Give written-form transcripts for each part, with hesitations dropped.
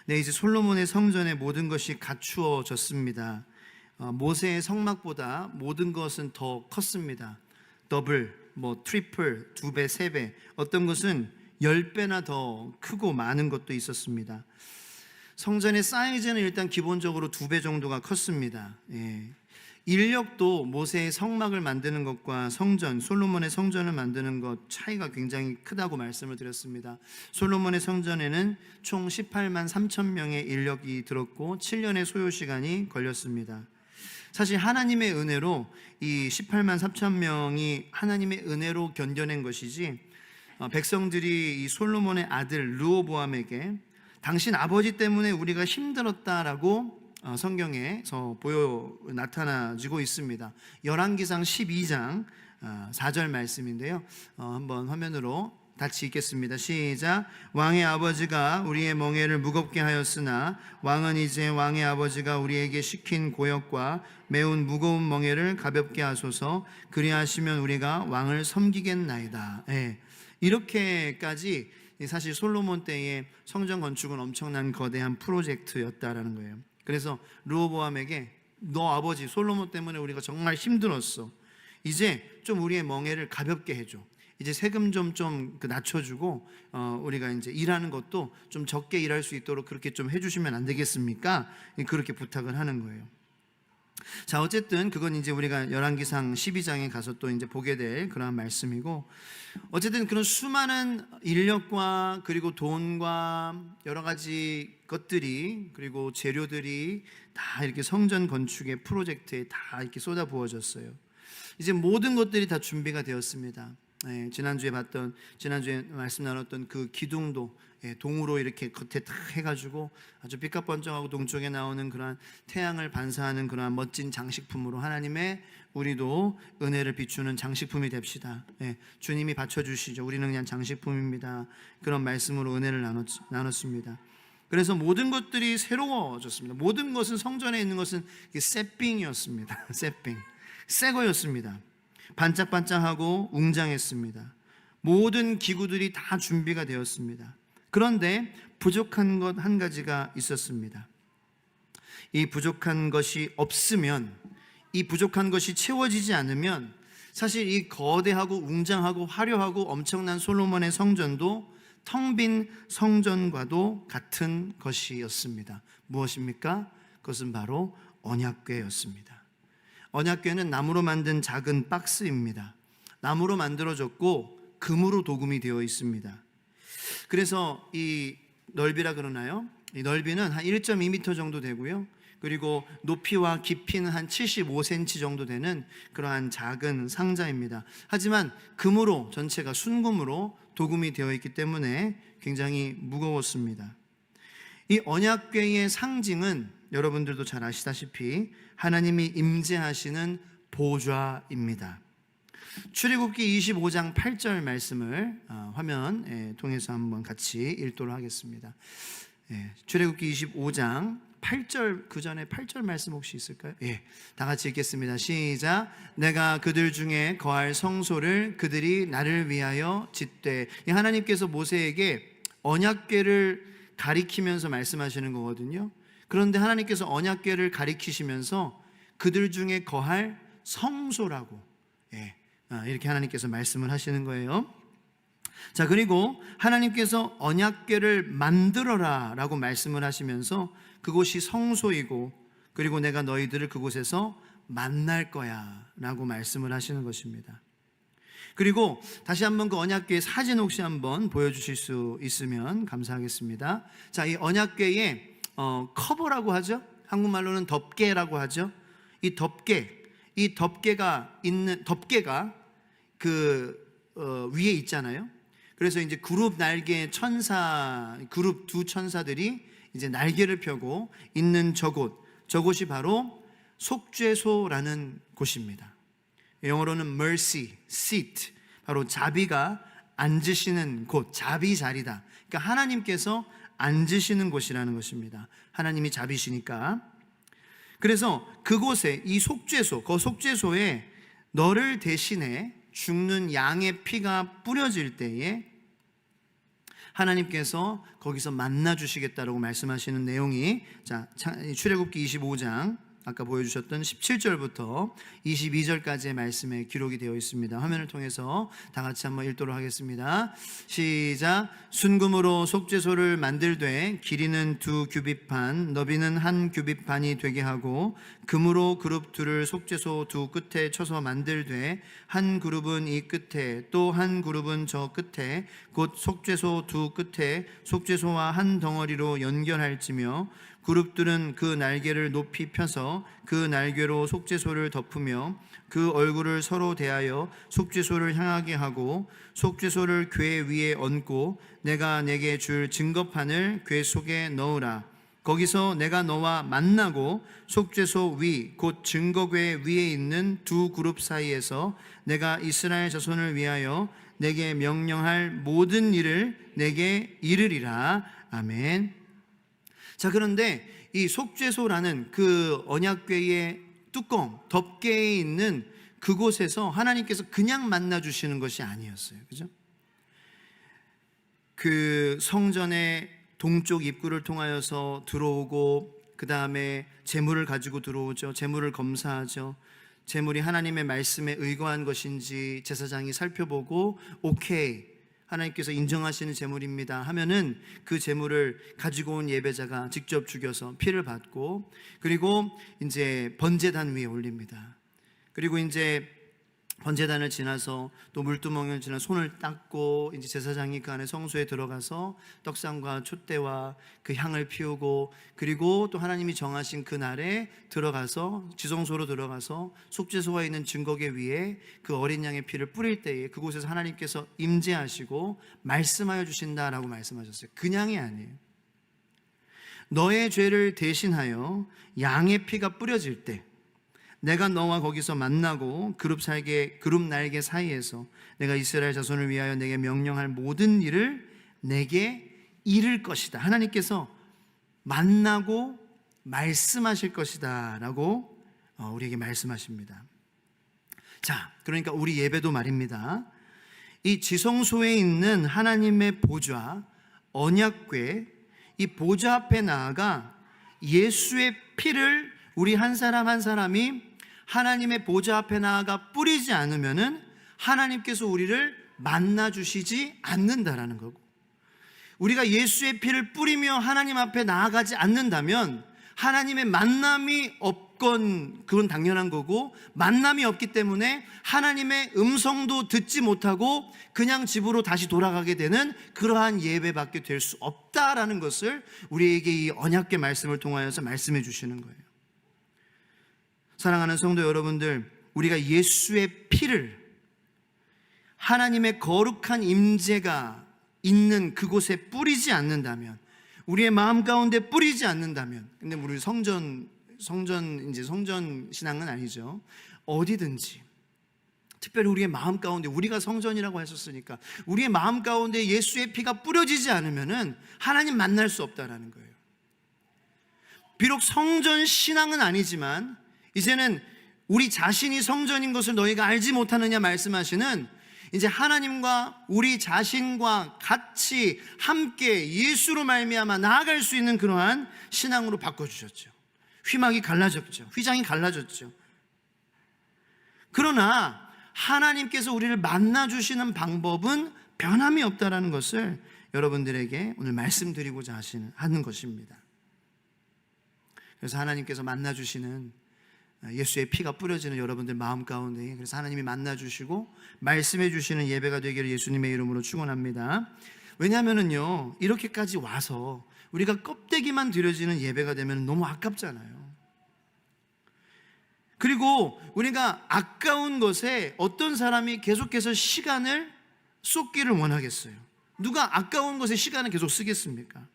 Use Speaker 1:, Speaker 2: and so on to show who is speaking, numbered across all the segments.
Speaker 1: 네, 이제 솔로몬의 성전의 모든 것이 갖추어졌습니다. 모세의 성막보다 모든 것은 더 컸습니다. 더블, 트리플, 2배, 3배, 어떤 것은 10배나 더 크고 많은 것도 있었습니다. 성전의 사이즈는 일단 기본적으로 2배 정도가 컸습니다. 인력도 모세의 성막을 만드는 것과 솔로몬의 성전을 만드는 것 차이가 굉장히 크다고 말씀을 드렸습니다. 솔로몬의 성전에는 총 18만 3천 명의 인력이 들었고 7년의 소요 시간이 걸렸습니다. 사실 하나님의 은혜로 이 18만 3천 명이 하나님의 은혜로 견뎌낸 것이지, 백성들이 이 솔로몬의 아들 르호보암에게 당신 아버지 때문에 우리가 힘들었다라고 성경에서 나타나지고 있습니다. 열왕기상 12장 4절 말씀인데요. 한번 화면으로 같이 읽겠습니다. 시작. 왕의 아버지가 우리의 멍에를 무겁게 하였으나 왕은 이제 왕의 아버지가 우리에게 시킨 고역과 매운 무거운 멍에를 가볍게 하소서. 그리하시면 우리가 왕을 섬기겠나이다. 이렇게까지 사실 솔로몬 때의 성전 건축은 엄청난 거대한 프로젝트였다라는 거예요. 그래서 르호보암에게 너 아버지 솔로몬 때문에 우리가 정말 힘들었어. 이제 좀 우리의 멍에를 가볍게 해줘. 이제 세금 좀 낮춰주고 우리가 이제 일하는 것도 좀 적게 일할 수 있도록 그렇게 좀 해주시면 안 되겠습니까? 그렇게 부탁을 하는 거예요. 자, 어쨌든 그건 이제 우리가 열왕기상 12장에 가서 또 이제 보게 될 그러한 말씀이고, 어쨌든 그런 수많은 인력과 그리고 돈과 여러 가지 것들이 그리고 재료들이 다 이렇게 성전 건축의 프로젝트에 다 이렇게 쏟아 부어졌어요. 이제 모든 것들이 다 준비가 되었습니다. 지난주에 말씀 나눴던 그 기둥도 동으로 이렇게 겉에 딱 해가지고 아주 삐까뻔쩍하고 동쪽에 나오는 그러한 태양을 반사하는 그러한 멋진 장식품으로 하나님의 우리도 은혜를 비추는 장식품이 됩시다. 주님이 받쳐주시죠. 우리는 그냥 장식품입니다. 그런 말씀으로 은혜를 나눴습니다. 그래서 모든 것들이 새로워졌습니다. 모든 것은, 성전에 있는 것은 새삥이었습니다. 새삥, 새 거였습니다. 반짝반짝하고 웅장했습니다. 모든 기구들이 다 준비가 되었습니다. 그런데 부족한 것 한 가지가 있었습니다. 이 부족한 것이 없으면, 이 부족한 것이 채워지지 않으면 사실 이 거대하고 웅장하고 화려하고 엄청난 솔로몬의 성전도 텅 빈 성전과도 같은 것이었습니다. 무엇입니까? 그것은 바로 언약궤였습니다. 언약궤는 나무로 만든 작은 박스입니다. 나무로 만들어졌고 금으로 도금이 되어 있습니다. 그래서 이 넓이라 그러나요? 이 넓이는 한 1.2m 정도 되고요. 그리고 높이와 깊이는 한 75cm 정도 되는 그러한 작은 상자입니다. 하지만 금으로, 전체가 순금으로 도금이 되어 있기 때문에 굉장히 무거웠습니다. 이 언약궤의 상징은 여러분들도 잘 아시다시피 하나님이 임재하시는 보좌입니다. 출애굽기 25장 8절 말씀을 화면 통해서 한번 같이 읽도록 하겠습니다. 출애굽기 25장 8절, 그 전에 8절 말씀 혹시 있을까요? 다 같이 읽겠습니다. 시작. 내가 그들 중에 거할 성소를 그들이 나를 위하여 짓되. 하나님께서 모세에게 언약궤를 가리키면서 말씀하시는 거거든요. 그런데 하나님께서 언약궤를 가리키시면서 그들 중에 거할 성소라고 이렇게 하나님께서 말씀을 하시는 거예요. 자, 그리고 하나님께서 언약궤를 만들어라 라고 말씀을 하시면서 그곳이 성소이고, 그리고 내가 너희들을 그곳에서 만날 거야 라고 말씀을 하시는 것입니다. 그리고 다시 한번 그 언약궤의 사진 혹시 한번 보여주실 수 있으면 감사하겠습니다. 자, 이 언약궤의 커버라고 하죠. 한국말로는 덮개라고 하죠. 이 덮개가 위에 있잖아요. 그래서 이제 그룹 두 천사들이 이제 날개를 펴고 있는 저곳이 바로 속죄소라는 곳입니다. 영어로는 mercy seat, 바로 자비가 앉으시는 곳, 자비 자리다. 그러니까 하나님께서 앉으시는 곳이라는 것입니다. 하나님이 자비시니까. 그래서 그곳에, 이 속죄소, 그 속죄소에 너를 대신해 죽는 양의 피가 뿌려질 때에 하나님께서 거기서 만나 주시겠다라고 말씀하시는 내용이 출애굽기 25장 아까 보여주셨던 17절부터 22절까지의 말씀에 기록이 되어 있습니다. 화면을 통해서 다 같이 한번 읽도록 하겠습니다. 시작. 순금으로 속죄소를 만들되 길이는 2규빗반, 너비는 1규빗반이 되게 하고 금으로 그룹 둘을 속죄소 두 끝에 쳐서 만들되 한 그룹은 이 끝에 또 한 그룹은 저 끝에 곧 속죄소 두 끝에 속죄소와 한 덩어리로 연결할지며 그룹들은 그 날개를 높이 펴서 그 날개로 속죄소를 덮으며 그 얼굴을 서로 대하여 속죄소를 향하게 하고 속죄소를 궤 위에 얹고 내가 내게 줄 증거판을 궤 속에 넣으라. 거기서 내가 너와 만나고 속죄소 위 곧 증거궤 위에 있는 두 그룹 사이에서 내가 이스라엘 자손을 위하여 내게 명령할 모든 일을 내게 이르리라. 아멘. 자, 그런데 이 속죄소라는 그 언약궤의 뚜껑, 덮개에 있는 그곳에서 하나님께서 그냥 만나 주시는 것이 아니었어요. 그죠? 그 성전의 동쪽 입구를 통하여서 들어오고 그 다음에 제물을 가지고 들어오죠. 제물을 검사하죠. 제물이 하나님의 말씀에 의거한 것인지 제사장이 살펴보고 오케이, 하나님께서 인정하시는 제물입니다 하면은 그 제물을 가지고 온 예배자가 직접 죽여서 피를 받고 그리고 이제 번제단 위에 올립니다. 그리고 이제 번제단을 지나서 또 물두멍을 지나 손을 닦고 이제 제사장이 그 안에 성소에 들어가서 떡상과 촛대와 그 향을 피우고 그리고 또 하나님이 정하신 그 날에 들어가서 지성소로 들어가서 속죄소가 있는 증거궤 위에 그 어린 양의 피를 뿌릴 때에 그곳에서 하나님께서 임재하시고 말씀하여 주신다라고 말씀하셨어요. 그냥이 아니에요. 너의 죄를 대신하여 양의 피가 뿌려질 때 내가 너와 거기서 만나고 그룹 날개 사이에서 내가 이스라엘 자손을 위하여 내게 명령할 모든 일을 내게 이룰 것이다. 하나님께서 만나고 말씀하실 것이다 라고 우리에게 말씀하십니다. 자, 그러니까 우리 예배도 말입니다. 이 지성소에 있는 하나님의 보좌, 언약궤, 이 보좌 앞에 나아가 예수의 피를 우리 한 사람 한 사람이 하나님의 보좌 앞에 나아가 뿌리지 않으면은 하나님께서 우리를 만나 주시지 않는다라는 거고, 우리가 예수의 피를 뿌리며 하나님 앞에 나아가지 않는다면 하나님의 만남이 없건 그건 당연한 거고, 만남이 없기 때문에 하나님의 음성도 듣지 못하고 그냥 집으로 다시 돌아가게 되는 그러한 예배밖에 될 수 없다라는 것을 우리에게 이 언약궤 말씀을 통하여서 말씀해 주시는 거예요. 사랑하는 성도 여러분들, 우리가 예수의 피를 하나님의 거룩한 임재가 있는 그곳에 뿌리지 않는다면, 우리의 마음 가운데 뿌리지 않는다면, 근데 우리 성전 신앙은 아니죠. 어디든지, 특별히 우리의 마음 가운데, 우리가 성전이라고 하셨으니까 우리의 마음 가운데 예수의 피가 뿌려지지 않으면은 하나님 만날 수 없다라는 거예요. 비록 성전 신앙은 아니지만 이제는 우리 자신이 성전인 것을 너희가 알지 못하느냐 말씀하시는, 이제 하나님과 우리 자신과 같이 함께 예수로 말미암아 나아갈 수 있는 그러한 신앙으로 바꿔주셨죠. 휘막이 갈라졌죠. 휘장이 갈라졌죠. 그러나 하나님께서 우리를 만나주시는 방법은 변함이 없다라는 것을 여러분들에게 오늘 말씀드리고자 하는 것입니다. 그래서 하나님께서 만나주시는 예수의 피가 뿌려지는 여러분들 마음 가운데, 그래서 하나님이 만나주시고 말씀해 주시는 예배가 되기를 예수님의 이름으로 축원합니다. 왜냐하면요, 이렇게까지 와서 우리가 껍데기만 드려지는 예배가 되면 너무 아깝잖아요. 그리고 우리가 아까운 것에 어떤 사람이 계속해서 시간을 쏟기를 원하겠어요? 누가 아까운 것에 시간을 계속 쓰겠습니까?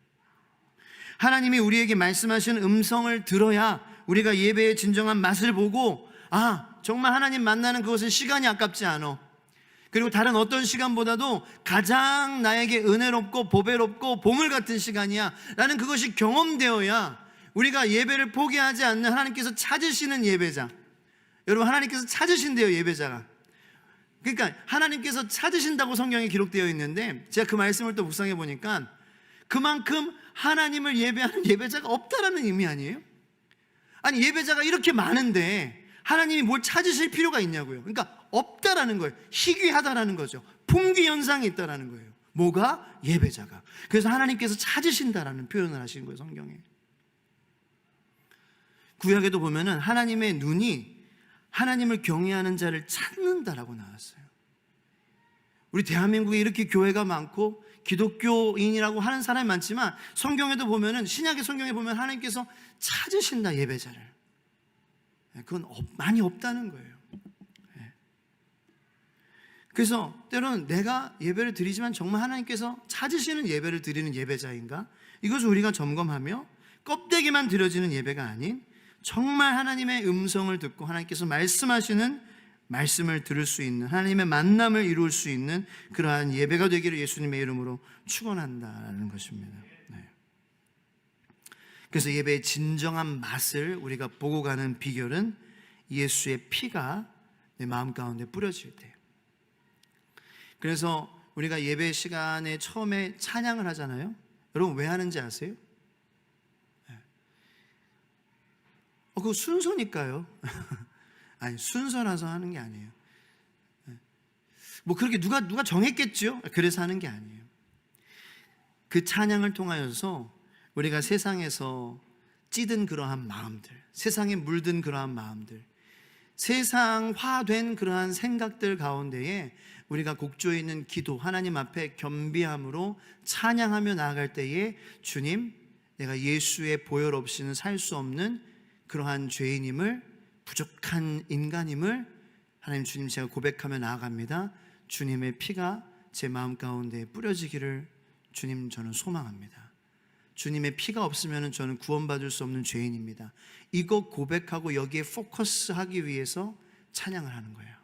Speaker 1: 하나님이 우리에게 말씀하시는 음성을 들어야 우리가 예배의 진정한 맛을 보고, 정말 하나님 만나는 그것은 시간이 아깝지 않아. 그리고 다른 어떤 시간보다도 가장 나에게 은혜롭고 보배롭고 보물 같은 시간이야 라는 그것이 경험되어야 우리가 예배를 포기하지 않는 하나님께서 찾으시는 예배자, 여러분 하나님께서 찾으신대요. 예배자가 그러니까 하나님께서 찾으신다고 성경에 기록되어 있는데, 제가 그 말씀을 또 묵상해 보니까 그만큼 하나님을 예배하는 예배자가 없다라는 의미 아니에요? 아니, 예배자가 이렇게 많은데 하나님이 뭘 찾으실 필요가 있냐고요. 그러니까 없다라는 거예요. 희귀하다라는 거죠. 품귀 현상이 있다라는 거예요. 뭐가? 예배자가. 그래서 하나님께서 찾으신다라는 표현을 하신 거예요, 성경에. 구약에도 보면은 하나님의 눈이 하나님을 경외하는 자를 찾는다라고 나왔어요. 우리 대한민국에 이렇게 교회가 많고 기독교인이라고 하는 사람이 많지만, 성경에도 보면은, 신약의 성경에 보면 하나님께서 찾으신다, 예배자를. 그건 많이 없다는 거예요. 그래서 때로는 내가 예배를 드리지만 정말 하나님께서 찾으시는 예배를 드리는 예배자인가? 이것을 우리가 점검하며 껍데기만 드려지는 예배가 아닌 정말 하나님의 음성을 듣고 하나님께서 말씀하시는 말씀을 들을 수 있는, 하나님의 만남을 이룰 수 있는 그러한 예배가 되기를 예수님의 이름으로 축원한다는 것입니다. 네. 그래서 예배의 진정한 맛을 우리가 보고 가는 비결은 예수의 피가 내 마음 가운데 뿌려질 때예요. 그래서 우리가 예배 시간에 처음에 찬양을 하잖아요. 여러분 왜 하는지 아세요? 그거 순서니까요. 아니, 순서라서 하는 게 아니에요. 뭐 그렇게 누가 정했겠죠? 그래서 하는 게 아니에요. 그 찬양을 통하여서 우리가 세상에서 찌든 그러한 마음들, 세상에 물든 그러한 마음들, 세상화된 그러한 생각들 가운데에 우리가 곡조에 있는 기도, 하나님 앞에 겸비함으로 찬양하며 나아갈 때에, 주님, 내가 예수의 보혈 없이는 살 수 없는 그러한 죄인임을, 부족한 인간임을 하나님, 주님, 제가 고백하며 나아갑니다. 주님의 피가 제 마음 가운데 뿌려지기를 주님, 저는 소망합니다. 주님의 피가 없으면 저는 구원받을 수 없는 죄인입니다. 이거 고백하고 여기에 포커스하기 위해서 찬양을 하는 거예요.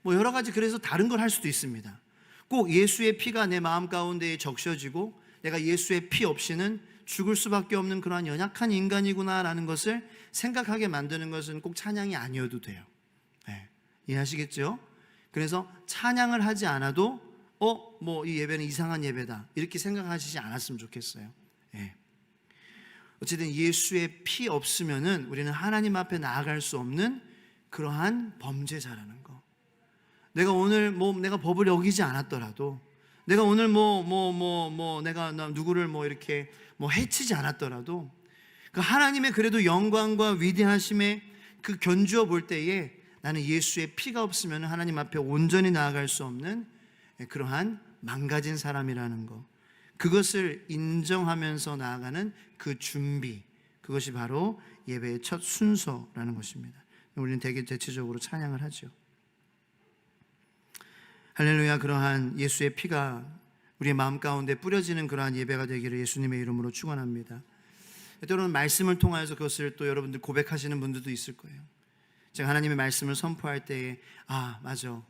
Speaker 1: 뭐 여러 가지, 그래서 다른 걸 할 수도 있습니다. 꼭 예수의 피가 내 마음 가운데에 적셔지고 내가 예수의 피 없이는 죽을 수밖에 없는 그러한 연약한 인간이구나라는 것을 생각하게 만드는 것은 꼭 찬양이 아니어도 돼요. 이해하시겠죠? 그래서 찬양을 하지 않아도 뭐 이 예배는 이상한 예배다 이렇게 생각하시지 않았으면 좋겠어요. 어쨌든 예수의 피 없으면은 우리는 하나님 앞에 나아갈 수 없는 그러한 범죄자라는 거. 내가 오늘 내가 법을 어기지 않았더라도, 내가 오늘 내가 누구를 이렇게 해치지 않았더라도, 그 하나님의 그래도 영광과 위대하심에 그 견주어 볼 때에 나는 예수의 피가 없으면 하나님 앞에 온전히 나아갈 수 없는 그러한 망가진 사람이라는 거, 그것을 인정하면서 나아가는 그 준비, 그것이 바로 예배의 첫 순서라는 것입니다. 우리는 되게 대체적으로 찬양을 하죠. 할렐루야. 그러한 예수의 피가 우리의 마음 가운데 뿌려지는 그러한 예배가 되기를 예수님의 이름으로 축원합니다. 때로는 말씀을 통하여서 그것을 또 여러분들 고백하시는 분들도 있을 거예요. 제가 하나님의 말씀을 선포할 때에 맞아,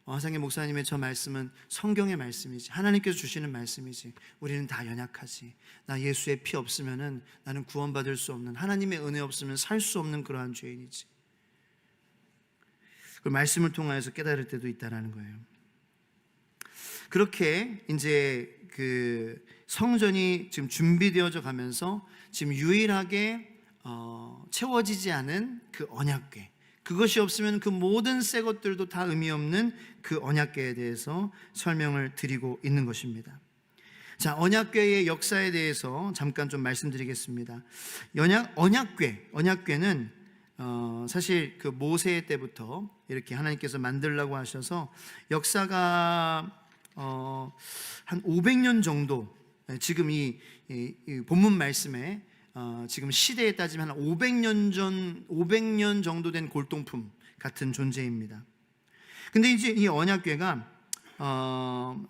Speaker 1: 화상의 목사님의 저 말씀은 성경의 말씀이지, 하나님께서 주시는 말씀이지, 우리는 다 연약하지, 나 예수의 피 없으면은 나는 구원받을 수 없는, 하나님의 은혜 없으면 살 수 없는 그러한 죄인이지. 그 말씀을 통하여서 깨달을 때도 있다라는 거예요. 그렇게 이제 그 성전이 지금 준비되어져 가면서 지금 유일하게 채워지지 않은 그 언약궤, 그것이 없으면 그 모든 새 것들도 다 의미 없는 그 언약궤에 대해서 설명을 드리고 있는 것입니다. 자, 언약궤의 역사에 대해서 잠깐 좀 말씀드리겠습니다. 언약궤는 사실 그 모세 때부터 이렇게 하나님께서 만들라고 하셔서 역사가 한 500년 정도, 지금 이 본문 말씀에 지금 시대에 따지면 한 500년 정도 된 골동품 같은 존재입니다. 근데 이제 이 언약궤가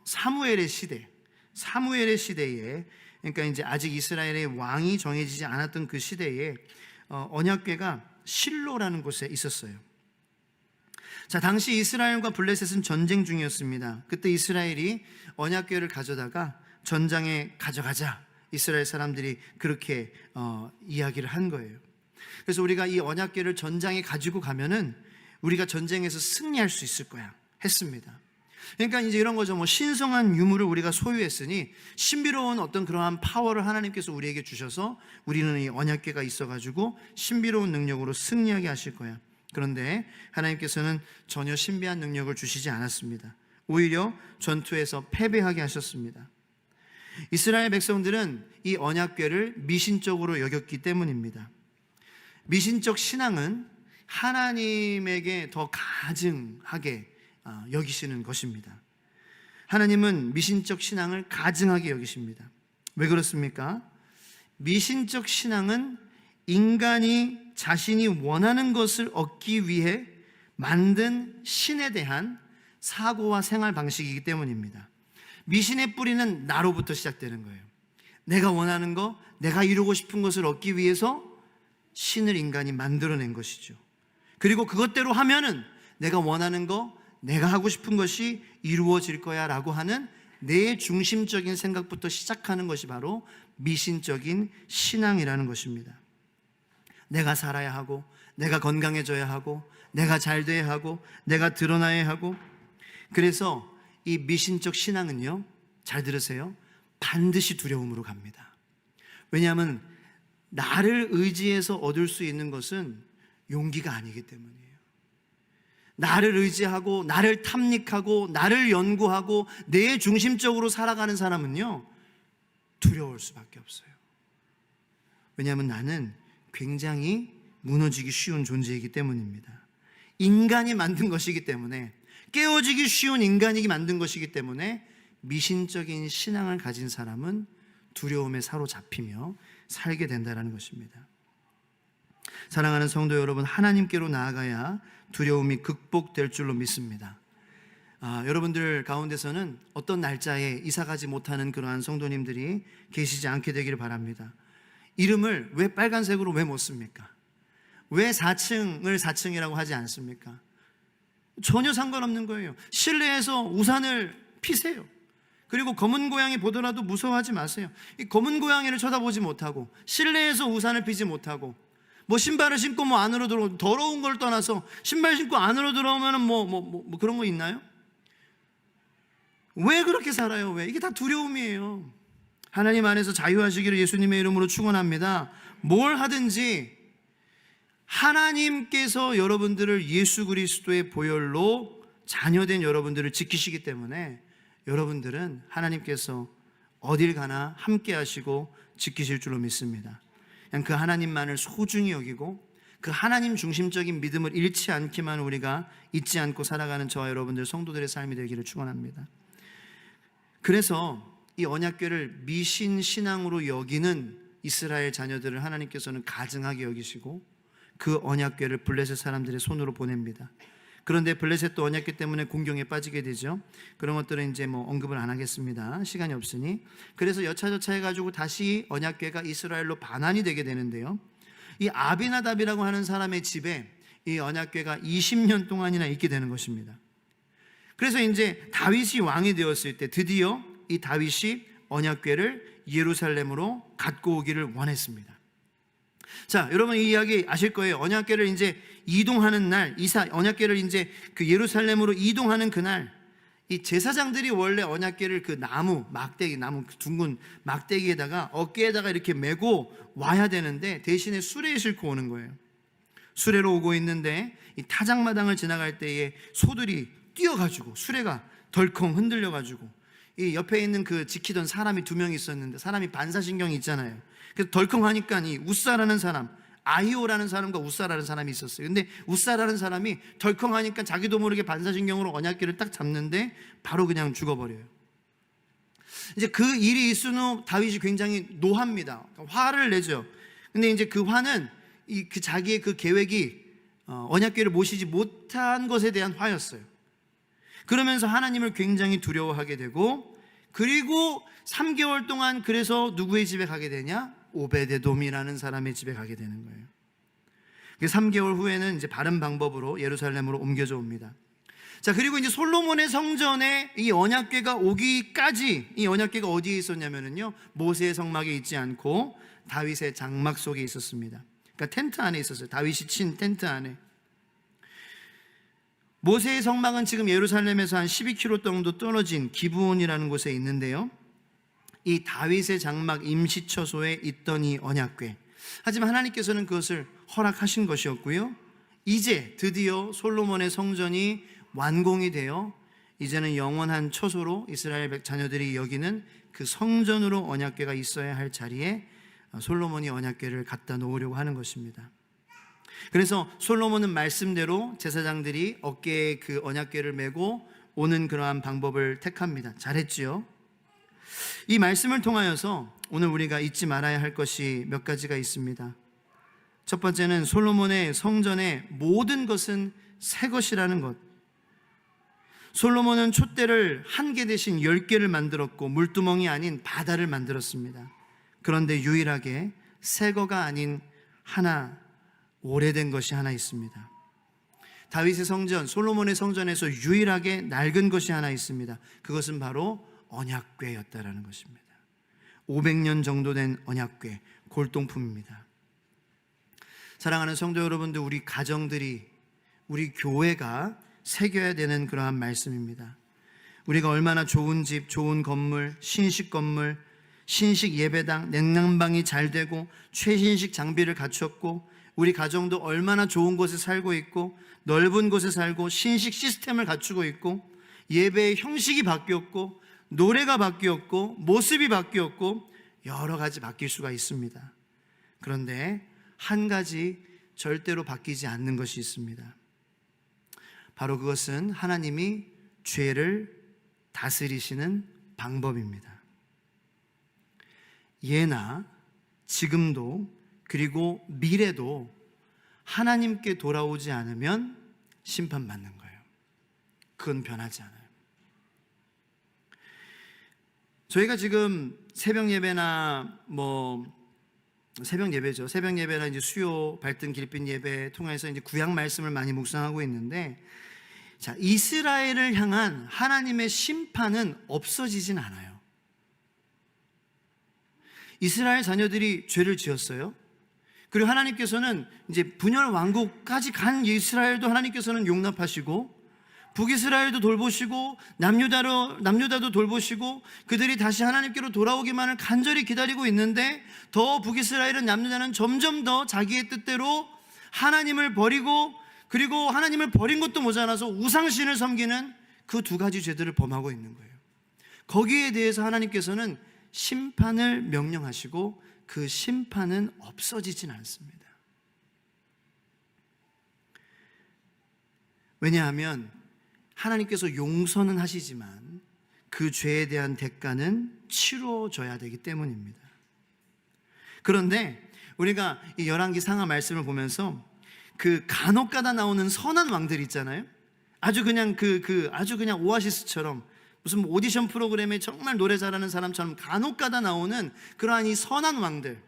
Speaker 1: 사무엘의 시대에, 그러니까 이제 아직 이스라엘의 왕이 정해지지 않았던 그 시대에 언약궤가 실로라는 곳에 있었어요. 자, 당시 이스라엘과 블레셋은 전쟁 중이었습니다. 그때 이스라엘이 언약궤를 가져다가 전장에 가져가자, 이스라엘 사람들이 그렇게 이야기를 한 거예요. 그래서 우리가 이 언약궤를 전장에 가지고 가면은 우리가 전쟁에서 승리할 수 있을 거야 했습니다. 그러니까 이제 이런 거죠. 뭐 신성한 유물을 우리가 소유했으니 신비로운 어떤 그러한 파워를 하나님께서 우리에게 주셔서 우리는 이 언약궤가 있어가지고 신비로운 능력으로 승리하게 하실 거야. 그런데 하나님께서는 전혀 신비한 능력을 주시지 않았습니다. 오히려 전투에서 패배하게 하셨습니다. 이스라엘 백성들은 이 언약궤를 미신적으로 여겼기 때문입니다. 미신적 신앙은 하나님에게 더 가증하게 여기시는 것입니다. 하나님은 미신적 신앙을 가증하게 여기십니다. 왜 그렇습니까? 미신적 신앙은 인간이 자신이 원하는 것을 얻기 위해 만든 신에 대한 사고와 생활 방식이기 때문입니다. 미신의 뿌리는 나로부터 시작되는 거예요. 내가 원하는 거, 내가 이루고 싶은 것을 얻기 위해서 신을 인간이 만들어낸 것이죠. 그리고 그것대로 하면은 내가 원하는 거, 내가 하고 싶은 것이 이루어질 거야 라고 하는 내 중심적인 생각부터 시작하는 것이 바로 미신적인 신앙이라는 것입니다. 내가 살아야 하고, 내가 건강해져야 하고, 내가 잘 돼야 하고, 내가 드러나야 하고. 그래서 이 미신적 신앙은요, 잘 들으세요, 반드시 두려움으로 갑니다. 왜냐하면 나를 의지해서 얻을 수 있는 것은 용기가 아니기 때문이에요. 나를 의지하고 나를 탐닉하고 나를 연구하고 내 중심적으로 살아가는 사람은요, 두려울 수밖에 없어요. 왜냐하면 나는 굉장히 무너지기 쉬운 존재이기 때문입니다. 인간이 만든 것이기 때문에, 깨어지기 쉬운 인간이 만든 것이기 때문에 미신적인 신앙을 가진 사람은 두려움에 사로잡히며 살게 된다는 것입니다. 사랑하는 성도 여러분, 하나님께로 나아가야 두려움이 극복될 줄로 믿습니다. 여러분들 가운데서는 어떤 날짜에 이사가지 못하는 그러한 성도님들이 계시지 않게 되기를 바랍니다. 이름을 왜 빨간색으로 왜 못 씁니까? 왜 4층을 4층이라고 하지 않습니까? 전혀 상관없는 거예요. 실내에서 우산을 피세요. 그리고 검은 고양이 보더라도 무서워하지 마세요. 이 검은 고양이를 쳐다보지 못하고, 실내에서 우산을 피지 못하고, 뭐 신발을 신고 뭐 안으로 들어오고, 더러운 걸 떠나서 신발 신고 안으로 들어오면은 뭐 그런 거 있나요? 왜 그렇게 살아요? 왜? 이게 다 두려움이에요. 하나님 안에서 자유하시기를 예수님의 이름으로 축원합니다. 뭘 하든지 하나님께서 여러분들을 예수 그리스도의 보혈로 자녀된 여러분들을 지키시기 때문에 여러분들은 하나님께서 어딜 가나 함께 하시고 지키실 줄로 믿습니다. 그냥 그 하나님만을 소중히 여기고 그 하나님 중심적인 믿음을 잃지 않기만 우리가 잊지 않고 살아가는 저와 여러분들 성도들의 삶이 되기를 축원합니다. 그래서 이 언약궤를 미신 신앙으로 여기는 이스라엘 자녀들을 하나님께서는 가증하게 여기시고 그 언약궤를 블레셋 사람들의 손으로 보냅니다. 그런데 블레셋도 언약궤 때문에 공경에 빠지게 되죠. 그런 것들은 이제 뭐 언급을 안 하겠습니다. 시간이 없으니. 그래서 여차저차 해가지고 다시 언약궤가 이스라엘로 반환이 되게 되는데요. 이 아비나답이라고 하는 사람의 집에 이 언약궤가 20년 동안이나 있게 되는 것입니다. 그래서 이제 다윗이 왕이 되었을 때 드디어 이 다윗이 언약궤를 예루살렘으로 갖고 오기를 원했습니다. 자, 여러분 이 이야기 아실 거예요. 언약궤를 이제 이동하는 날, 언약궤를 이제 그 예루살렘으로 이동하는 그날, 이 제사장들이 원래 언약궤를 그 나무 둥근 막대기에다가 어깨에다가 이렇게 메고 와야 되는데 대신에 수레에 싣고 오는 거예요. 수레로 오고 있는데 이 타작마당을 지나갈 때에 소들이 뛰어가지고 수레가 덜컹 흔들려가지고 이 옆에 있는 그 지키던 사람이 2명 있었는데, 사람이 반사신경이 있잖아요. 그래서 덜컹 하니까 이 우사라는 사람, 아히오라는 사람과 우사라는 사람이 있었어요. 근데 우사라는 사람이 덜컹 하니까 자기도 모르게 반사신경으로 언약궤를 딱 잡는데 바로 그냥 죽어버려요. 이제 그 일이 있은 후 다윗이 굉장히 노합니다. 화를 내죠. 근데 이제 그 화는 그 자기의 그 계획이 언약궤를 모시지 못한 것에 대한 화였어요. 그러면서 하나님을 굉장히 두려워하게 되고, 그리고 3개월 동안 그래서 누구의 집에 가게 되냐? 오베데돔이라는 사람의 집에 가게 되는 거예요. 3개월 후에는 이제 바른 방법으로 예루살렘으로 옮겨져 옵니다. 자, 그리고 이제 솔로몬의 성전에 이 언약궤가 오기까지, 이 언약궤가 어디에 있었냐면요, 모세의 성막에 있지 않고 다윗의 장막 속에 있었습니다. 그러니까 텐트 안에 있었어요. 다윗이 친 텐트 안에. 모세의 성막은 지금 예루살렘에서 한 12km 정도 떨어진 기브온이라는 곳에 있는데요, 이 다윗의 장막 임시처소에 있던 이 언약궤, 하지만 하나님께서는 그것을 허락하신 것이었고요, 이제 드디어 솔로몬의 성전이 완공이 되어 이제는 영원한 처소로 이스라엘 자녀들이 여기는 그 성전으로 언약궤가 있어야 할 자리에 솔로몬이 언약궤를 갖다 놓으려고 하는 것입니다. 그래서 솔로몬은 말씀대로 제사장들이 어깨에 그 언약궤를 메고 오는 그러한 방법을 택합니다. 잘했지요? 이 말씀을 통하여서 오늘 우리가 잊지 말아야 할 것이 몇 가지가 있습니다. 첫 번째는 솔로몬의 성전의 모든 것은 새 것이라는 것. 솔로몬은 촛대를 1개 대신 10개를 만들었고 물두멍이 아닌 바다를 만들었습니다. 그런데 유일하게 새 거가 아닌 하나, 오래된 것이 하나 있습니다. 다윗의 성전, 솔로몬의 성전에서 유일하게 낡은 것이 하나 있습니다. 그것은 바로 언약궤였다라는 것입니다. 500년 정도 된 언약궤, 골동품입니다. 사랑하는 성도 여러분들, 우리 가정들이, 우리 교회가 새겨야 되는 그러한 말씀입니다. 우리가 얼마나 좋은 집, 좋은 건물, 신식 건물, 신식 예배당, 냉난방이 잘 되고 최신식 장비를 갖췄고, 우리 가정도 얼마나 좋은 곳에 살고 있고 넓은 곳에 살고 신식 시스템을 갖추고 있고 예배의 형식이 바뀌었고 노래가 바뀌었고 모습이 바뀌었고 여러 가지 바뀔 수가 있습니다. 그런데 한 가지 절대로 바뀌지 않는 것이 있습니다. 바로 그것은 하나님이 죄를 다스리시는 방법입니다. 예나 지금도 그리고 미래도 하나님께 돌아오지 않으면 심판받는 거예요. 그건 변하지 않아요. 저희가 지금 새벽 예배나 새벽 예배죠. 새벽 예배나 이제 수요 발등 길빛 예배 통해서 이제 구약 말씀을 많이 묵상하고 있는데, 자, 이스라엘을 향한 하나님의 심판은 없어지진 않아요. 이스라엘 자녀들이 죄를 지었어요. 그리고 하나님께서는 이제 분열 왕국까지 간 이스라엘도 하나님께서는 용납하시고 북이스라엘도 돌보시고 남유다도 돌보시고 그들이 다시 하나님께로 돌아오기만을 간절히 기다리고 있는데, 더 북이스라엘은 남유다는 점점 더 자기의 뜻대로 하나님을 버리고, 그리고 하나님을 버린 것도 모자라서 우상신을 섬기는 그 두 가지 죄들을 범하고 있는 거예요. 거기에 대해서 하나님께서는 심판을 명령하시고 그 심판은 없어지진 않습니다. 왜냐하면 하나님께서 용서는 하시지만 그 죄에 대한 대가는 치러져야 되기 때문입니다. 그런데 우리가 이 열왕기 상하 말씀을 보면서 그 간혹가다 나오는 선한 왕들 있잖아요. 아주 그냥 아주 그냥 오아시스처럼 무슨 오디션 프로그램에 정말 노래 잘하는 사람처럼 간혹가다 나오는 그러한 이 선한 왕들.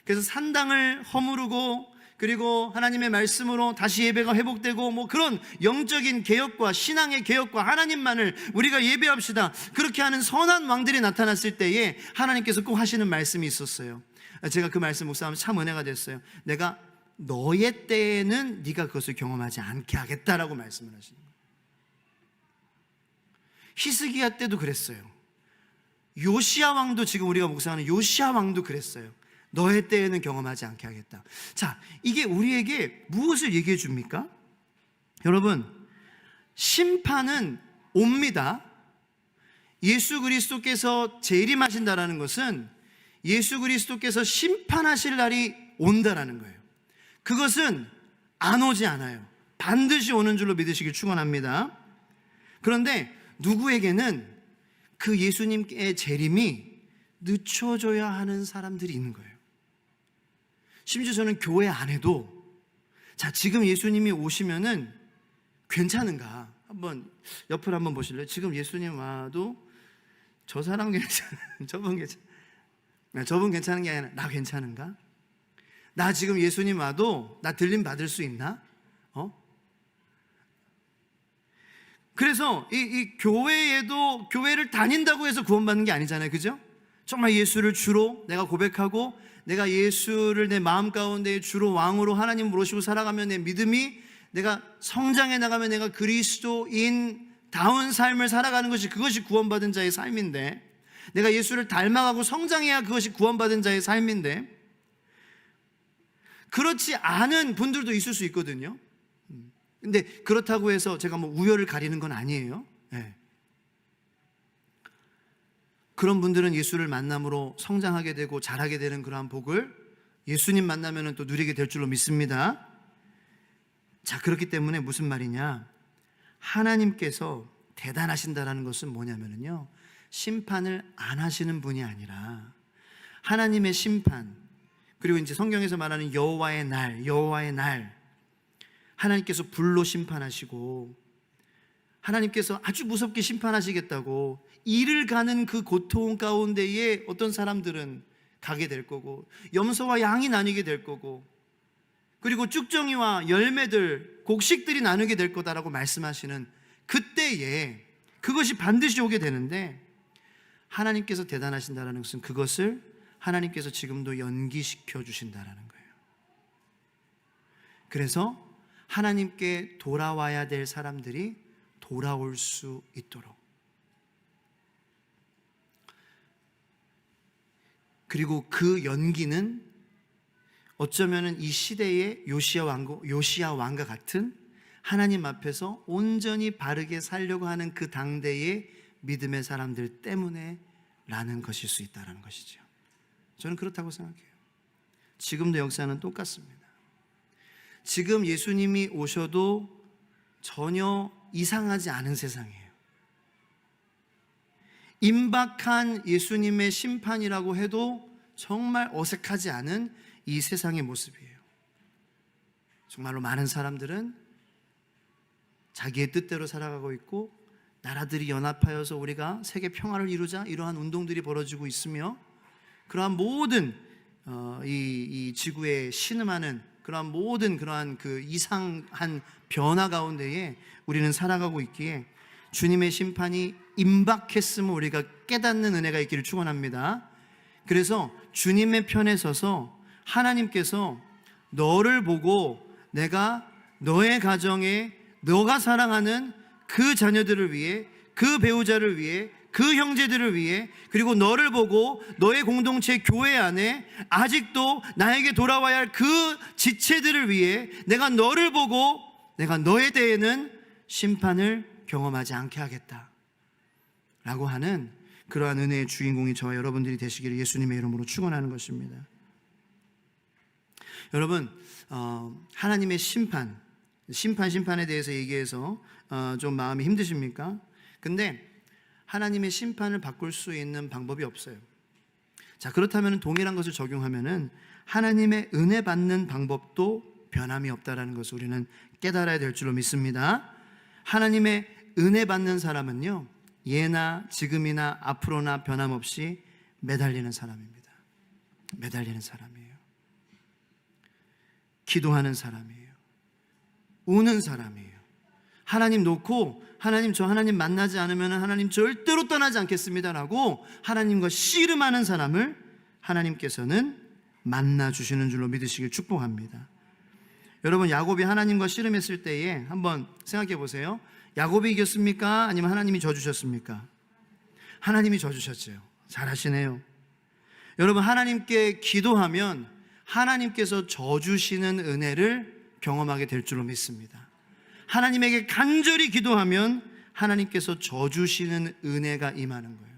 Speaker 1: 그래서 산당을 허무르고 그리고 하나님의 말씀으로 다시 예배가 회복되고 그런 영적인 개혁과 신앙의 개혁과 하나님만을 우리가 예배합시다, 그렇게 하는 선한 왕들이 나타났을 때에 하나님께서 꼭 하시는 말씀이 있었어요. 제가 그 말씀 묵상하면 참 은혜가 됐어요. 내가 너의 때에는 네가 그것을 경험하지 않게 하겠다라고 말씀을 하시는 거예요. 히스기야 때도 그랬어요. 요시야 왕도, 지금 우리가 묵상하는 요시야 왕도 그랬어요. 너의 때에는 경험하지 않게 하겠다. 자, 이게 우리에게 무엇을 얘기해 줍니까? 여러분, 심판은 옵니다. 예수 그리스도께서 재림하신다라는 것은 예수 그리스도께서 심판하실 날이 온다라는 거예요. 그것은 안 오지 않아요. 반드시 오는 줄로 믿으시길 축원합니다. 그런데 누구에게는 그 예수님의 재림이 늦춰져야 하는 사람들이 있는 거예요. 심지어 저는 교회 안에도, 자, 지금 예수님이 오시면은 괜찮은가? 한번 옆을 한번 보실래요? 지금 예수님 와도 저 사람 괜찮은, 저분 괜찮은 게 아니라 나 괜찮은가? 나 지금 예수님 와도 나 들림 받을 수 있나? 그래서 이 교회에도, 교회를 다닌다고 해서 구원받는 게 아니잖아요. 그죠? 정말 예수를 주로 내가 고백하고 내가 예수를 내 마음 가운데 주로 왕으로 하나님 모시고 살아가면 내 믿음이 내가 성장해 나가면 내가 그리스도인다운 삶을 살아가는 것이, 그것이 구원받은 자의 삶인데, 내가 예수를 닮아가고 성장해야 그것이 구원받은 자의 삶인데, 그렇지 않은 분들도 있을 수 있거든요. 근데 그렇다고 해서 제가 뭐 우열을 가리는 건 아니에요. 네. 그런 분들은 예수를 만남으로 성장하게 되고 자라게 되는 그러한 복을 예수님 만나면 또 누리게 될 줄로 믿습니다. 자, 그렇기 때문에 무슨 말이냐, 하나님께서 대단하신다라는 것은 뭐냐면요, 심판을 안 하시는 분이 아니라 하나님의 심판, 그리고 이제 성경에서 말하는 여호와의 날, 하나님께서 불로 심판하시고 하나님께서 아주 무섭게 심판하시겠다고 이를 가는 그 고통 가운데에 어떤 사람들은 가게 될 거고, 염소와 양이 나뉘게 될 거고, 그리고 쭉정이와 열매들, 곡식들이 나누게 될 거다라고 말씀하시는 그때에 그것이 반드시 오게 되는데, 하나님께서 대단하신다라는 것은 그것을 하나님께서 지금도 연기시켜 주신다라는 거예요. 그래서 하나님께 돌아와야 될 사람들이 돌아올 수 있도록, 그리고 그 연기는 어쩌면 이 시대의 요시야 왕과 같은 하나님 앞에서 온전히 바르게 살려고 하는 그 당대의 믿음의 사람들 때문에 라는 것일 수 있다는 것이죠. 저는 그렇다고 생각해요. 지금도 역사는 똑같습니다. 지금 예수님이 오셔도 전혀 이상하지 않은 세상이에요. 임박한 예수님의 심판이라고 해도 정말 어색하지 않은 이 세상의 모습이에요. 정말로 많은 사람들은 자기의 뜻대로 살아가고 있고, 나라들이 연합하여서 우리가 세계 평화를 이루자, 이러한 운동들이 벌어지고 있으며, 그러한 모든 이 지구에 신음하는 그러한 모든 그러한 그 이상한 변화 가운데에 우리는 살아가고 있기에, 주님의 심판이 임박했음을 우리가 깨닫는 은혜가 있기를 축원합니다. 그래서 주님의 편에 서서 하나님께서 너를 보고 내가 너의 가정에 너가 사랑하는 그 자녀들을 위해, 그 배우자를 위해, 그 형제들을 위해, 그리고 너를 보고 너의 공동체 교회 안에 아직도 나에게 돌아와야 할 그 지체들을 위해 내가 너를 보고 내가 너에 대해는 심판을 경험하지 않게 하겠다 라고 하는 그러한 은혜의 주인공이 저와 여러분들이 되시기를 예수님의 이름으로 축원하는 것입니다. 여러분, 하나님의 심판에 대해서 얘기해서 좀 마음이 힘드십니까? 근데 하나님의 심판을 바꿀 수 있는 방법이 없어요. 자, 그렇다면 동일한 것을 적용하면은 하나님의 은혜 받는 방법도 변함이 없다라는 것을 우리는 깨달아야 될 줄로 믿습니다. 하나님의 은혜 받는 사람은요, 예나 지금이나 앞으로나 변함없이 매달리는 사람입니다. 매달리는 사람이에요. 기도하는 사람이에요. 우는 사람이에요. 하나님 놓고, 하나님, 저 하나님 만나지 않으면 하나님 절대로 떠나지 않겠습니다라고 하나님과 씨름하는 사람을 하나님께서는 만나주시는 줄로 믿으시길 축복합니다. 여러분, 야곱이 하나님과 씨름했을 때에 한번 생각해 보세요. 야곱이 이겼습니까? 아니면 하나님이 져주셨습니까? 하나님이 져주셨죠. 잘하시네요. 여러분, 하나님께 기도하면 하나님께서 져주시는 은혜를 경험하게 될 줄로 믿습니다. 하나님에게 간절히 기도하면 하나님께서 져주시는 은혜가 임하는 거예요.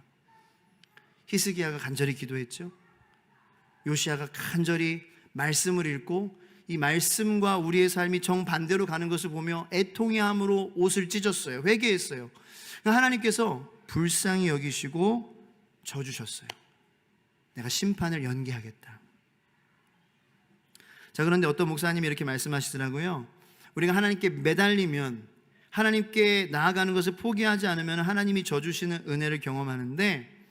Speaker 1: 히스기야가 간절히 기도했죠. 요시야가 간절히 말씀을 읽고 이 말씀과 우리의 삶이 정반대로 가는 것을 보며 애통해함으로 옷을 찢었어요. 회개했어요. 하나님께서 불쌍히 여기시고 져주셨어요. 내가 심판을 연기하겠다. 자, 그런데 어떤 목사님이 이렇게 말씀하시더라고요. 우리가 하나님께 매달리면, 하나님께 나아가는 것을 포기하지 않으면 하나님이 져주시는 은혜를 경험하는데,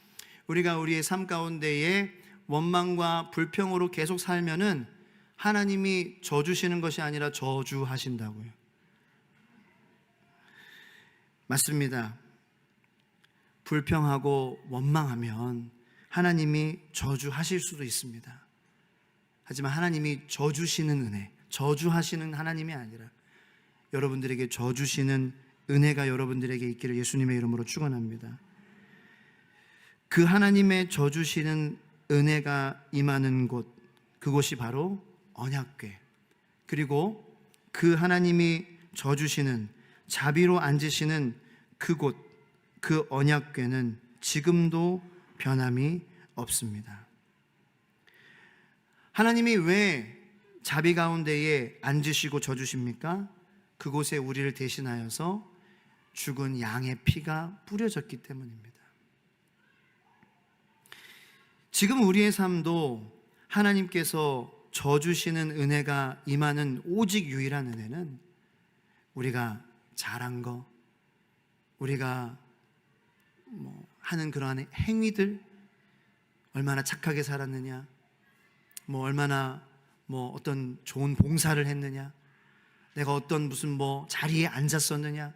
Speaker 1: 우리가 우리의 삶 가운데에 원망과 불평으로 계속 살면은 하나님이 져주시는 것이 아니라 저주하신다고요. 맞습니다. 불평하고 원망하면 하나님이 저주하실 수도 있습니다. 하지만 하나님이 져주시는 은혜, 저주하시는 하나님이 아니라 여러분들에게 저 주시는 은혜가 여러분들에게 있기를 예수님의 이름으로 축원합니다. 그 하나님의 저 주시는 은혜가 임하는 곳, 그곳이 바로 언약궤, 그리고 그 하나님이 저 주시는 자비로 앉으시는 그곳, 그 언약궤는 지금도 변함이 없습니다. 하나님이 왜 자비 가운데에 앉으시고 저 주십니까? 그곳에 우리를 대신하여서 죽은 양의 피가 뿌려졌기 때문입니다. 지금 우리의 삶도 하나님께서 저 주시는 은혜가 임하는 오직 유일한 은혜는 우리가 잘한 거, 우리가 하는 그러한 행위들, 얼마나 착하게 살았느냐, 얼마나 어떤 좋은 봉사를 했느냐, 내가 어떤 무슨 자리에 앉았었느냐,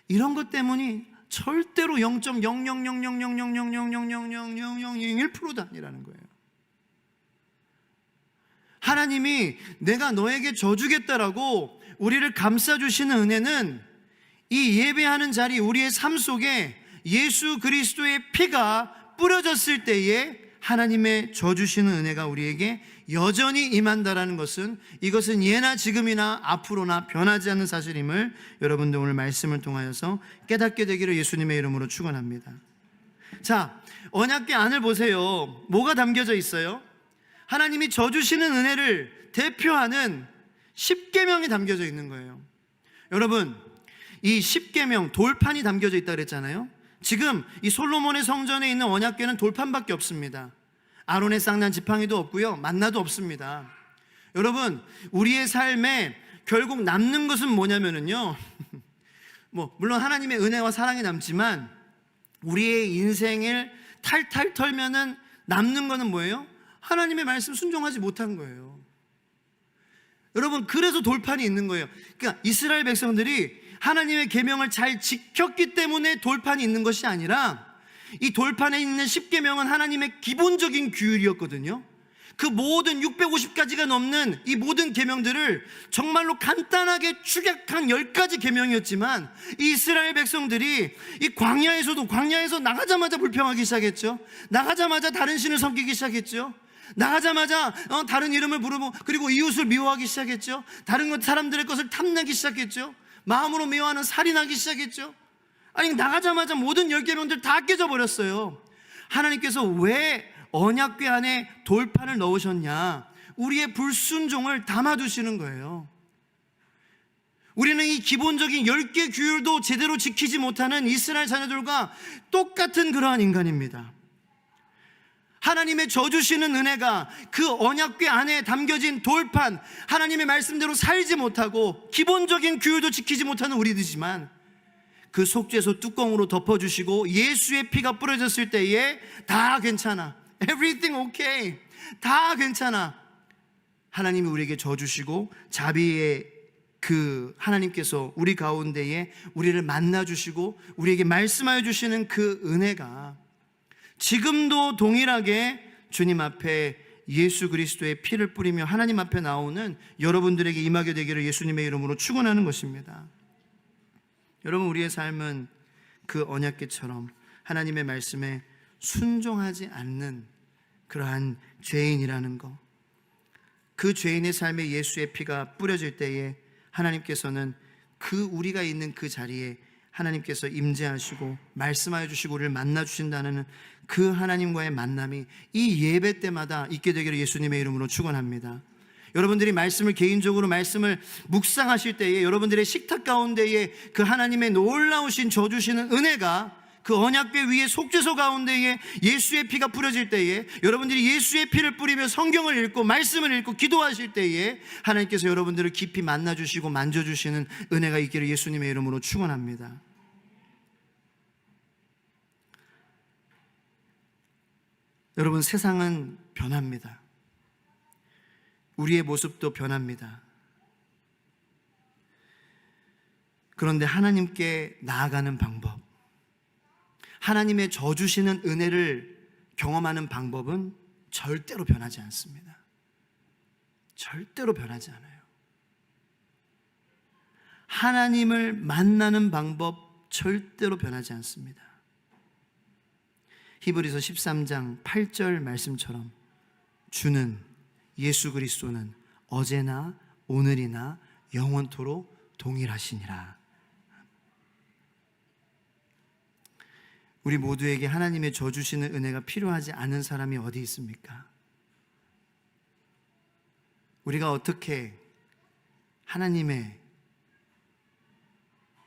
Speaker 1: 이런 것 때문이 절대로 0.0000000000001%도 아니라는 거예요. 하나님이 내가 너에게 저 주겠다라고 우리를 감싸주시는 은혜는 이 예배하는 자리, 우리의 삶 속에 예수 그리스도의 피가 뿌려졌을 때에 하나님의 저 주시는 은혜가 우리에게 여전히 임한다라는 것은, 이것은 예나 지금이나 앞으로나 변하지 않는 사실임을 여러분들 오늘 말씀을 통하여서 깨닫게 되기를 예수님의 이름으로 축원합니다. 자, 언약궤 안을 보세요. 뭐가 담겨져 있어요? 하나님이 저 주시는 은혜를 대표하는 10계명이 담겨져 있는 거예요. 여러분, 이 10계명, 돌판이 담겨져 있다 그랬잖아요. 지금 이 솔로몬의 성전에 있는 언약궤는 돌판밖에 없습니다. 아론의 쌍난 지팡이도 없고요, 만나도 없습니다. 여러분, 우리의 삶에 결국 남는 것은 뭐냐면요, 물론 하나님의 은혜와 사랑이 남지만 우리의 인생을 탈탈 털면은 남는 거는 뭐예요? 하나님의 말씀 순종하지 못한 거예요. 여러분, 그래서 돌판이 있는 거예요. 그러니까 이스라엘 백성들이 하나님의 계명을 잘 지켰기 때문에 돌판이 있는 것이 아니라, 이 돌판에 있는 10계명은 하나님의 기본적인 규율이었거든요. 그 모든 650가지가 넘는 이 모든 계명들을 정말로 간단하게 축약한 10가지 계명이었지만, 이 이스라엘 백성들이 이 광야에서 나가자마자 불평하기 시작했죠. 나가자마자 다른 신을 섬기기 시작했죠. 나가자마자 다른 이름을 부르고, 그리고 이웃을 미워하기 시작했죠. 다른 사람들의 것을 탐내기 시작했죠. 마음으로 미워하는 살인하기 시작했죠. 아니, 나가자마자 모든 10계명들 다 깨져버렸어요. 하나님께서 왜 언약궤 안에 돌판을 넣으셨냐? 우리의 불순종을 담아두시는 거예요. 우리는 이 기본적인 10개 규율도 제대로 지키지 못하는 이스라엘 자녀들과 똑같은 그러한 인간입니다. 하나님의 저 주시는 은혜가 그 언약궤 안에 담겨진 돌판, 하나님의 말씀대로 살지 못하고 기본적인 규율도 지키지 못하는 우리들이지만, 그 속죄소 뚜껑으로 덮어주시고 예수의 피가 뿌려졌을 때에 다 괜찮아, everything okay, 다 괜찮아, 하나님이 우리에게 저 주시고 자비의 그 하나님께서 우리 가운데에 우리를 만나주시고 우리에게 말씀하여 주시는 그 은혜가 지금도 동일하게 주님 앞에 예수 그리스도의 피를 뿌리며 하나님 앞에 나오는 여러분들에게 임하게 되기를 예수님의 이름으로 축원하는 것입니다. 여러분, 우리의 삶은 그 언약궤처럼 하나님의 말씀에 순종하지 않는 그러한 죄인이라는 것, 그 죄인의 삶에 예수의 피가 뿌려질 때에 하나님께서는 그 우리가 있는 그 자리에 하나님께서 임재하시고 말씀하여 주시고 우리를 만나 주신다는 그 하나님과의 만남이 이 예배 때마다 있게 되기를 예수님의 이름으로 축원합니다. 여러분들이 말씀을 개인적으로 말씀을 묵상하실 때에 여러분들의 식탁 가운데에 그 하나님의 놀라우신 저 주시는 은혜가 그 언약궤 위에 속죄소 가운데에 예수의 피가 뿌려질 때에 여러분들이 예수의 피를 뿌리며 성경을 읽고 말씀을 읽고 기도하실 때에 하나님께서 여러분들을 깊이 만나주시고 만져주시는 은혜가 있기를 예수님의 이름으로 축원합니다. 여러분, 세상은 변합니다. 우리의 모습도 변합니다. 그런데 하나님께 나아가는 방법, 하나님의 저 주시는 은혜를 경험하는 방법은 절대로 변하지 않습니다. 절대로 변하지 않아요. 하나님을 만나는 방법 절대로 변하지 않습니다. 히브리서 13장 8절 말씀처럼 주는, 예수 그리스도는 어제나 오늘이나 영원토록 동일하시니라. 우리 모두에게 하나님의 저 주시는 은혜가 필요하지 않은 사람이 어디 있습니까? 우리가 어떻게 하나님의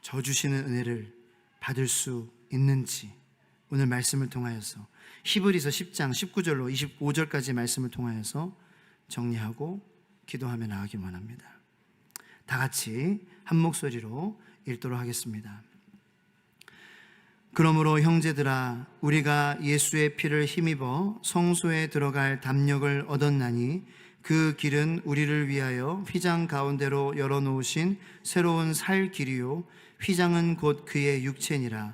Speaker 1: 저 주시는 은혜를 받을 수 있는지 오늘 말씀을 통하여서 히브리서 10장 19절로 25절까지 말씀을 통하여서 정리하고 기도하며 나가기 원합니다. 다 같이 한 목소리로 읽도록 하겠습니다. 그러므로 형제들아, 우리가 예수의 피를 힘입어 성소에 들어갈 담력을 얻었나니 그 길은 우리를 위하여 휘장 가운데로 열어놓으신 새로운 살 길이요 휘장은 곧 그의 육체니라.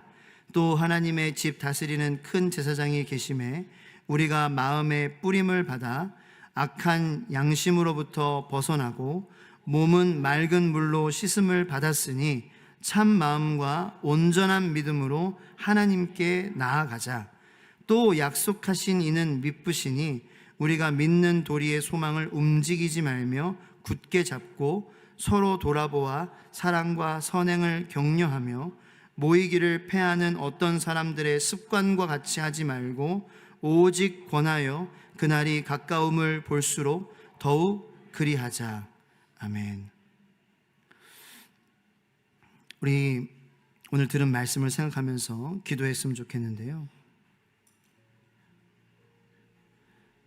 Speaker 1: 또 하나님의 집 다스리는 큰 제사장이 계심에 우리가 마음의 뿌림을 받아 악한 양심으로부터 벗어나고 몸은 맑은 물로 씻음을 받았으니 참 마음과 온전한 믿음으로 하나님께 나아가자. 또 약속하신 이는 미쁘시니 우리가 믿는 도리의 소망을 움직이지 말며 굳게 잡고 서로 돌아보아 사랑과 선행을 격려하며 모이기를 패하는 어떤 사람들의 습관과 같이 하지 말고 오직 권하여 그날이 가까움을 볼수록 더욱 그리하자. 아멘. 우리 오늘 들은 말씀을 생각하면서 기도했으면 좋겠는데요.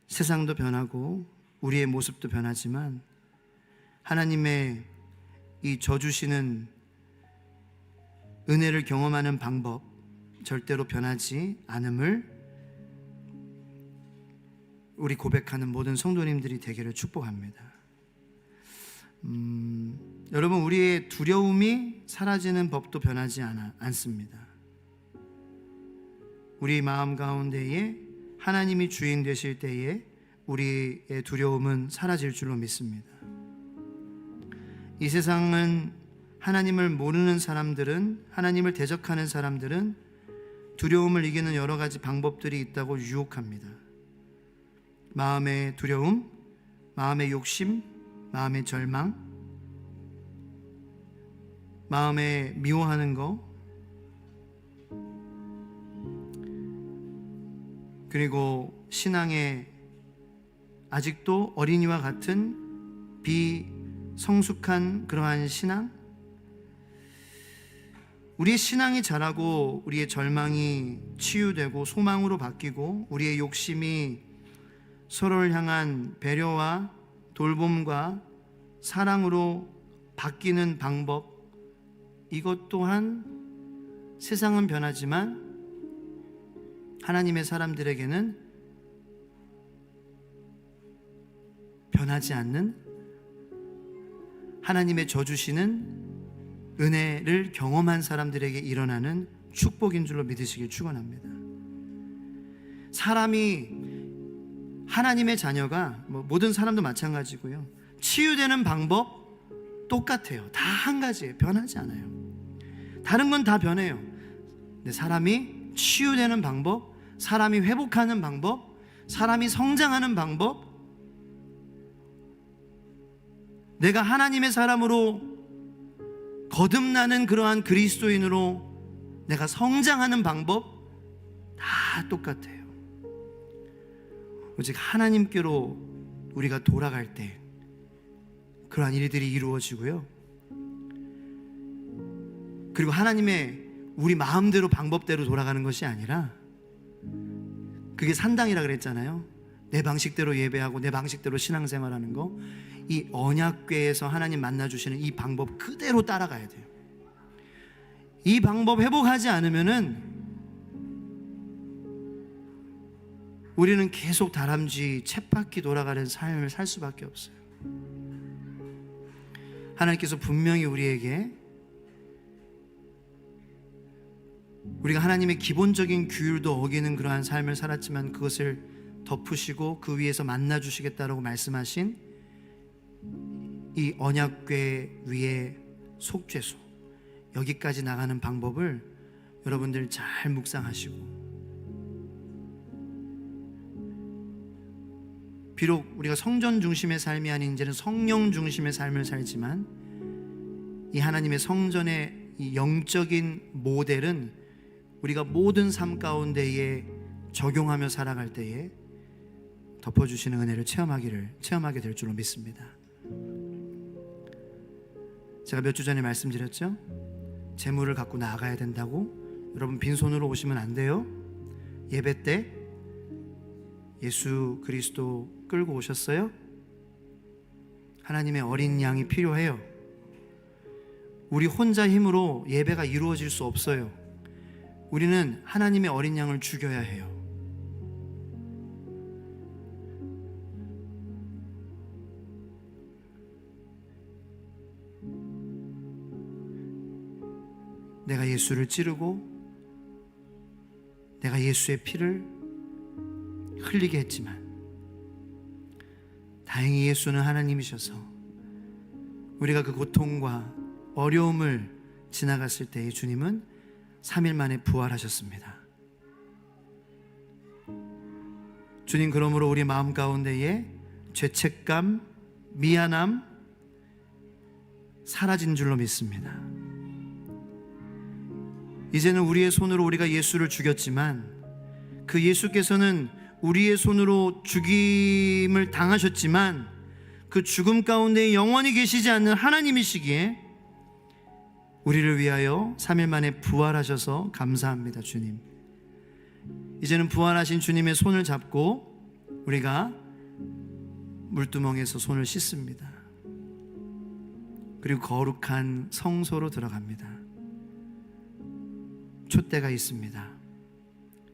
Speaker 1: 세상도 변하고 우리의 모습도 변하지만 하나님의 이 져주시는 은혜를 경험하는 방법 절대로 변하지 않음을 우리 고백하는 모든 성도님들이 되기를 축복합니다. 여러분, 우리의 두려움이 사라지는 법도 변하지 않습니다. 우리 마음 가운데에 하나님이 주인 되실 때에 우리의 두려움은 사라질 줄로 믿습니다. 이 세상은 하나님을 모르는 사람들은, 하나님을 대적하는 사람들은 두려움을 이기는 여러 가지 방법들이 있다고 유혹합니다. 마음의 두려움, 마음의 욕심, 마음의 절망, 마음에 미워하는 거, 그리고 신앙에 아직도 어린이와 같은 비성숙한 그러한 신앙, 우리의 신앙이 자라고 우리의 절망이 치유되고 소망으로 바뀌고 우리의 욕심이 서로를 향한 배려와 돌봄과 사랑으로 바뀌는 방법, 이것 또한 세상은 변하지만 하나님의 사람들에게는 변하지 않는 하나님의 져주시는 은혜를 경험한 사람들에게 일어나는 축복인 줄로 믿으시길 축원합니다. 사람이, 하나님의 자녀가, 모든 사람도 마찬가지고요, 치유되는 방법 똑같아요. 다 한 가지예요. 변하지 않아요. 다른 건 다 변해요. 근데 사람이 치유되는 방법, 사람이 회복하는 방법, 사람이 성장하는 방법, 내가 하나님의 사람으로 거듭나는 그러한 그리스도인으로 내가 성장하는 방법 다 똑같아요. 오직 하나님께로 우리가 돌아갈 때 그러한 일들이 이루어지고요, 그리고 하나님의 우리 마음대로 방법대로 돌아가는 것이 아니라, 그게 산당이라 그랬잖아요. 내 방식대로 예배하고 내 방식대로 신앙생활하는 거, 이 언약궤에서 하나님 만나주시는 이 방법 그대로 따라가야 돼요. 이 방법 회복하지 않으면은 우리는 계속 다람쥐 쳇바퀴 돌아가는 삶을 살 수밖에 없어요. 하나님께서 분명히 우리에게, 우리가 하나님의 기본적인 규율도 어기는 그러한 삶을 살았지만 그것을 덮으시고 그 위에서 만나주시겠다라고 말씀하신 이 언약궤 위에 속죄소, 여기까지 나가는 방법을 여러분들 잘 묵상하시고, 비록 우리가 성전 중심의 삶이 아닌 이제는 성령 중심의 삶을 살지만, 이 하나님의 성전의 이 영적인 모델은 우리가 모든 삶 가운데에 적용하며 살아갈 때에 덮어주시는 은혜를 체험하게 될 줄로 믿습니다. 제가 몇 주 전에 말씀드렸죠? 재물을 갖고 나가야 된다고. 여러분, 빈손으로 오시면 안 돼요. 예배 때 예수 그리스도 끌고 오셨어요? 하나님의 어린 양이 필요해요. 우리 혼자 힘으로 예배가 이루어질 수 없어요. 우리는 하나님의 어린 양을 죽여야 해요. 내가 예수를 찌르고 내가 예수의 피를 흘리게 했지만, 다행히 예수는 하나님이셔서 우리가 그 고통과 어려움을 지나갔을 때에 주님은 3일 만에 부활하셨습니다. 주님, 그러므로 우리 마음 가운데에 죄책감, 미안함 사라진 줄로 믿습니다. 이제는 우리의 손으로 우리가 예수를 죽였지만, 그 예수께서는 우리의 손으로 죽임을 당하셨지만 그 죽음 가운데 영원히 계시지 않는 하나님이시기에 우리를 위하여 3일 만에 부활하셔서 감사합니다. 주님, 이제는 부활하신 주님의 손을 잡고 우리가 물두멍에서 손을 씻습니다. 그리고 거룩한 성소로 들어갑니다. 촛대가 있습니다.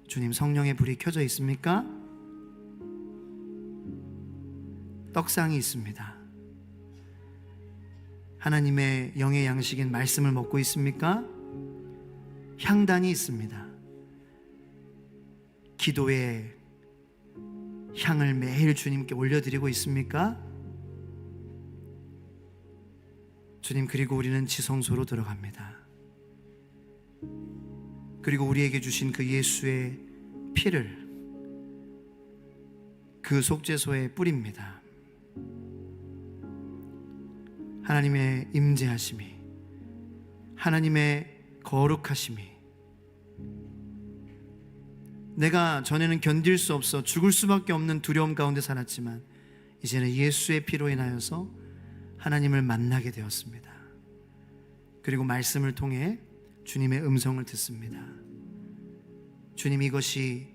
Speaker 1: 주님, 성령의 불이 켜져 있습니까? 떡상이 있습니다. 하나님의 영의 양식인 말씀을 먹고 있습니까? 향단이 있습니다. 기도의 향을 매일 주님께 올려드리고 있습니까? 주님, 그리고 우리는 지성소로 들어갑니다. 그리고 우리에게 주신 그 예수의 피를 그 속죄소에 뿌립니다. 하나님의 임재하심이, 하나님의 거룩하심이, 내가 전에는 견딜 수 없어 죽을 수밖에 없는 두려움 가운데 살았지만 이제는 예수의 피로 인하여서 하나님을 만나게 되었습니다. 그리고 말씀을 통해 주님의 음성을 듣습니다. 주님, 이것이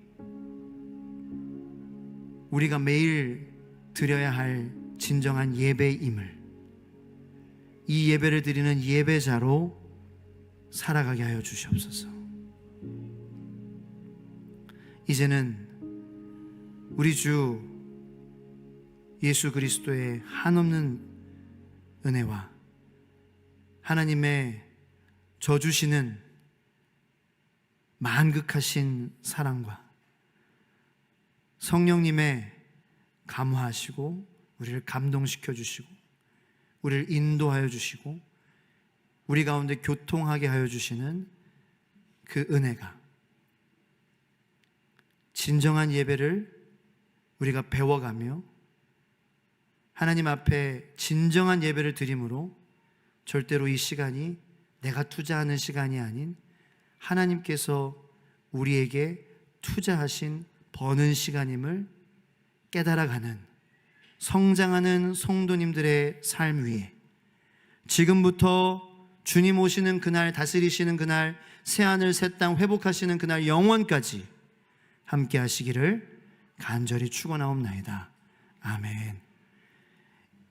Speaker 1: 우리가 매일 드려야 할 진정한 예배임을, 이 예배를 드리는 예배자로 살아가게 하여 주시옵소서. 이제는 우리 주 예수 그리스도의 한없는 은혜와 하나님의 져주시는 만극하신 사랑과 성령님의 감화하시고 우리를 감동시켜 주시고 우리를 인도하여 주시고 우리 가운데 교통하게 하여 주시는 그 은혜가 진정한 예배를 우리가 배워가며 하나님 앞에 진정한 예배를 드림으로 절대로 이 시간이 내가 투자하는 시간이 아닌 하나님께서 우리에게 투자하신 버는 시간임을 깨달아가는 성장하는 성도님들의 삶 위에 지금부터 주님 오시는 그날, 다스리시는 그날, 새하늘 새 땅 회복하시는 그날 영원까지 함께 하시기를 간절히 축원하옵나이다. 아멘.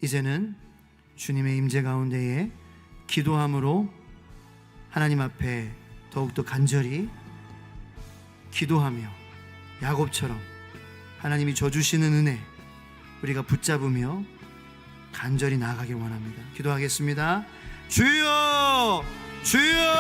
Speaker 1: 이제는 주님의 임재 가운데에 기도함으로 하나님 앞에 더욱더 간절히 기도하며 야곱처럼 하나님이 져주시는 은혜 우리가 붙잡으며 간절히 나아가길 원합니다. 기도하겠습니다. 주여! 주여!